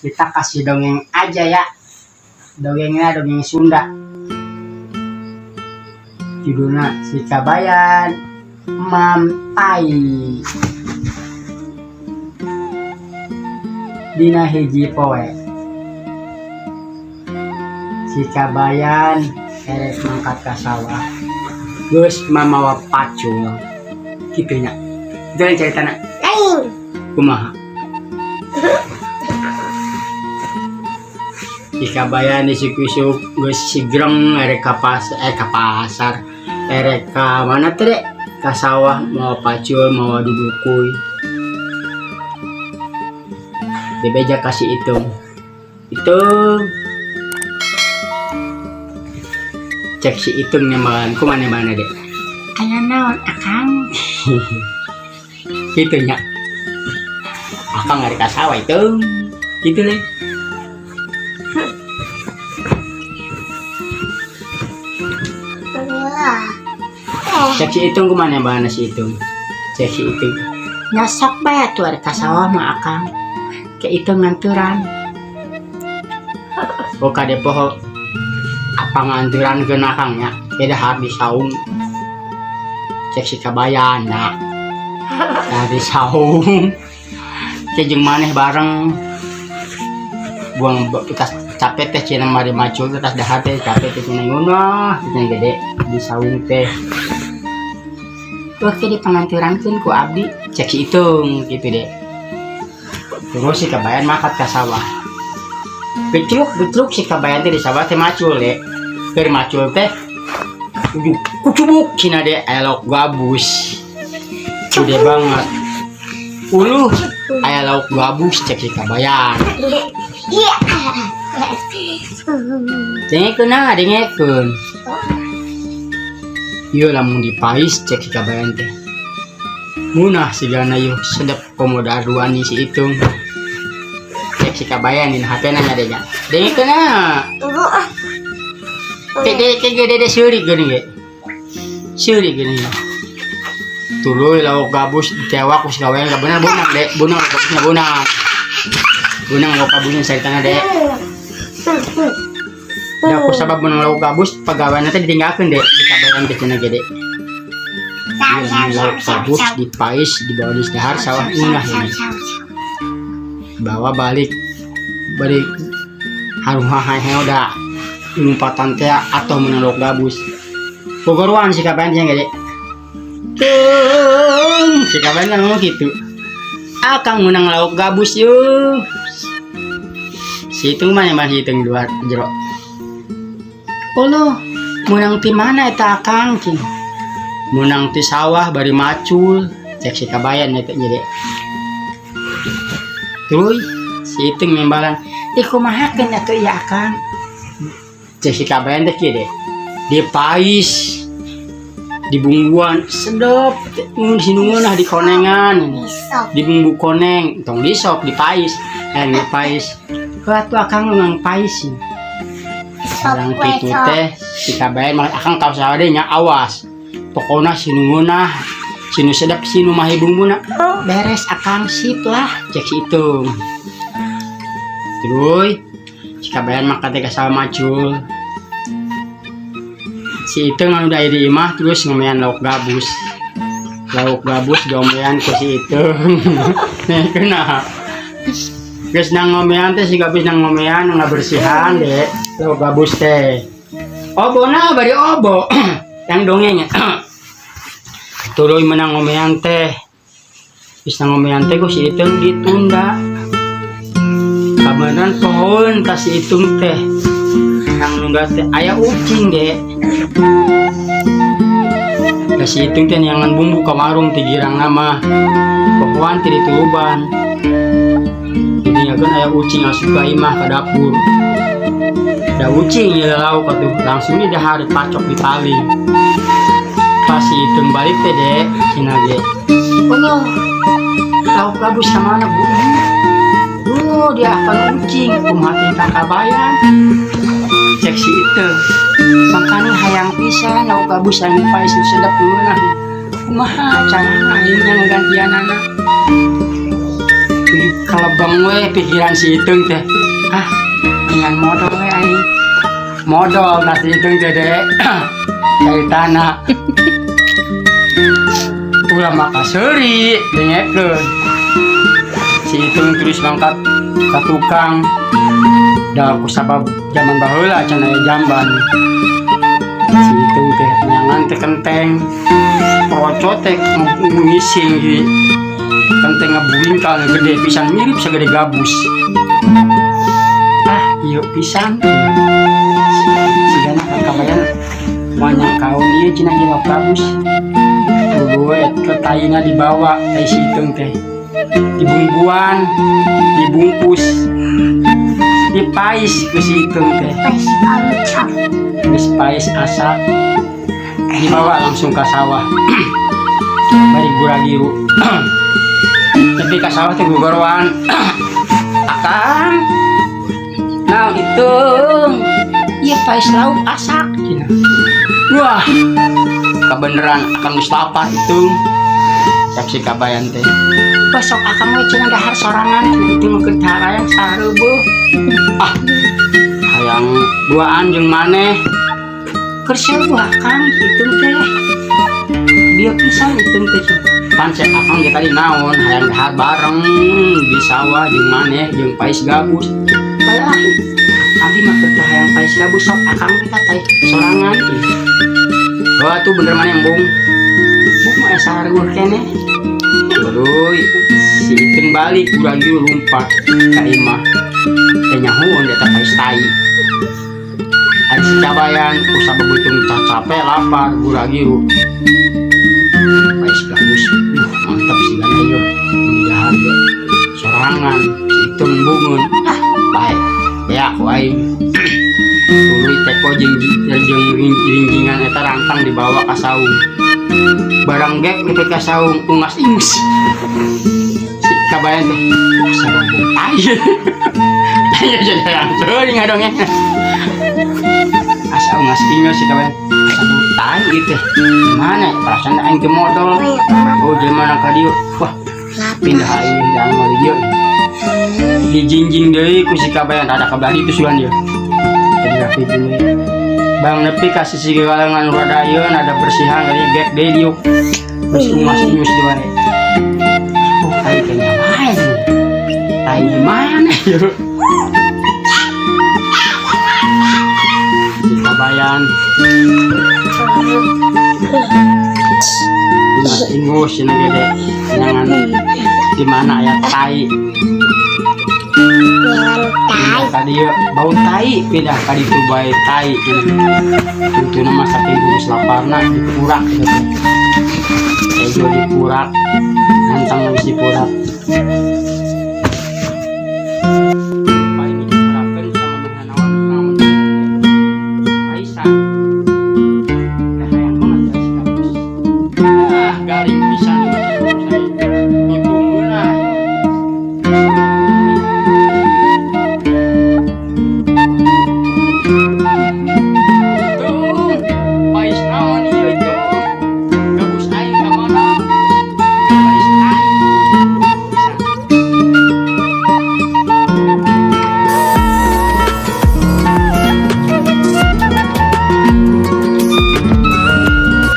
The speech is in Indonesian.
Kita kasih dongeng aja ya. Dongengnya dongeng Sunda. Judulnya Si Kabayan Mampai. Dina hiji poe. Si Kabayan erek mangkat ka sawah. Geus mamawa pacul. Kitu nya. Jangan ceritana. Kumaha? Si Kabayan disuk-isuk geus sigreng erek ka pasar. Erek ka mana teh dek? Ka sawah mau pacul mau dudukuy. Dibeja kasih hitung. Cek si hitung nembalan ku mana dek? Aya naon akang? Gitu nya. Akang erek ka sawah hitung. Gitu deh. Cek si hitung kumana bahana si hitung. Cek si hitung. Nyosok bae atuh ari ka sawah mah akang. Ke itu nganturan. Oh kade poho apa nganturan ke nakangnya. Beda habis saung. Cek si Kabayan nah. Dari saung. Cek jeung maneh bareng. Buang bekas capek teh cenah mari macul teras dahar teh capek teh cenah ngunah cenah gede di saung teh. Waktu di panganturankeun ku abdi. Cek si hitung gitu deh. Terus si Kabayan makat ke sawah. Betruk si Kabayan teh di sawah teh macul deh. Keur macul teh kucubuk cina deh aya lauk gabus. Gede banget. Uluh aya lauk gabus cek si Kabayan. Dengekeun na dengekeun. Ieu lamun dipais cek si Kabayan teh. Munah sigana yeuh sedep komoda duani si hitung. Cek si Kabayan dina hatena nya deh nya. Dengekeun na. Teh gede seuri geuning ge. Seuri geuning. Tuluy lauk gabus ditewak ku si Kabayan ka bener bunang deh. Bunang gabusnya bunang. Bunang lauk gabusnya saritana deh. Da ku sabab menang lauk gabus pagaweana teh ditinggalkeun deh si Kabayan teh cenah gede. Lauk gabus dipais dibawa di dahar sawah unggah ini. Bawa balik harum hahai da lumpatan teh atau menang lauk gabus. Pogoruan si Kabayan teh gede. Si Kabayan ngomong gitu. Akang menang lauk gabus yeuh. Si hitung mah yang hitung dua jero. Uluh, munang ti mana eta akang? Munang ti sawah bari macul. Cek si Kabayan eta jadi. Terus si hitung membalan. Kumahakeun atuh ieu akang? Cek si Kabayan teh kieu deh. Dipais. Dibungguan sedep. Sinungeunah di konengan. Di bumbu koneng, tong disop dipais. Dipais. Ku atuh akang nang pais. Sareng kitu teh si Kabayan mah akang tahu saha deui nya awas. Pokona sinungeunah, sinu sedep sinu mah bumbuna. Beres akang sip lah. Cek si hitung. Terus si Kabayan mah kate ka sawah macul. Si hitung anu da di imah terus ngomean lauk gabus. Lauk gabus diomean ku si hitung. Nih kena. Geus nang ngomean teh si gabus nang ngomean ngabersihan deh lauk gabus teh. Obona bari obo. Yang dongengnya. Tuluy menang ngomean teh. Geus nang ngomean teh ku si hitung ditunda. Kabeneran pohon ka si hitung teh. Nang nungga teh aya ucing deh. Da si hitung teh nyangan bumbu ka warung ti girang nama. Pokoan ti dituluban. Kan aya ucing asup ka imah ka dapur. Da ucing ieu lauk atuh langsung di dahar pacok di tali. Pas hitung balik teh deh cenah ge. Uluh, lauk gabus ka mana Bu? Dia akan ucing kumaha teh Kabayan. Cek si hitung. Makanya hayang pisan lauk gabus anu pais sedep meunah. Kumaha carana ieu nya nggantianana? kalau bang we pikiran si Itung teh dengan modal we aing modal nah si Itung teh deh cari tanah ulah maka seri dengekeun si Itung terus ngangkat ke tukang dah kusabab zaman baheula cenah aya jamban si Itung teh nyangan teh kenteng procot teh ngising di kenteng ngabuingkal gede pisan mirip sagede gabus yuk pisan sigana kakabayan banyak kaum ieu cenah ieu gabus tuluy ketaina dibawa teh si Itung teh dibungkuan dibungkus dipais ke si Itung teh dipais asap dibawa langsung ke sawah bari Guragiru tapi ke sawah teh gugorowan akang nah Itung ieu pais lauk asak cenah wah kebeneran akang geus lapar Itung saksi kabayan teh besok akang we cenah dahar sorangan itu mah keutara yang sareubuh hayang duaan jeung maneh keur buah akang Itung teh dia pisan Itung teh pancet akang ge tadi naon hayang dahar bareng di sawah jeung maneh jeung pais gabus bae abdi mah keur hayang pais gabus sok akang kita teh sorangan wah tuh bener maneh embung mah sareueuh keneh tuluy si Itung balik Guragiru lumpat ka imah teh nyahoon eta pais tai ari si Cabayan kusabab Itung capek lapar Guragiru pais gabus mantap sigana ieu dahar ge sorangan si Itung bungeun bae beak wae tuluy teko jeung rinjingan eta rantang dibawa ka saung barang gek lipet ka saung ungas ingus si Cabayan teh sabab tai aya jadi yang teuing ngadongnya asa ungas ingus si Cabayan sabab tai gitu mana perasaan aing teh modal oh gimana ka dieu wah pindah aing dan mah dieu dijinjing deui ku si Cabayan ada kabari tusulan dieu jadi rapi deui bang nepi ka sisi galangan radayeun ada bersihan dari gek deui diuk geus ungas ingus di wae tai teh nyawae tai gimana yuk si Cabayan ungas ingus cenah gede nyangan di mana aya tai tadi bau tai pindah ka ditu bae tai itu nama saking geus laparna dipurak gitu ejo dipurak nantang geus dipurak paling diharapkeun sama dengan naon Aisyah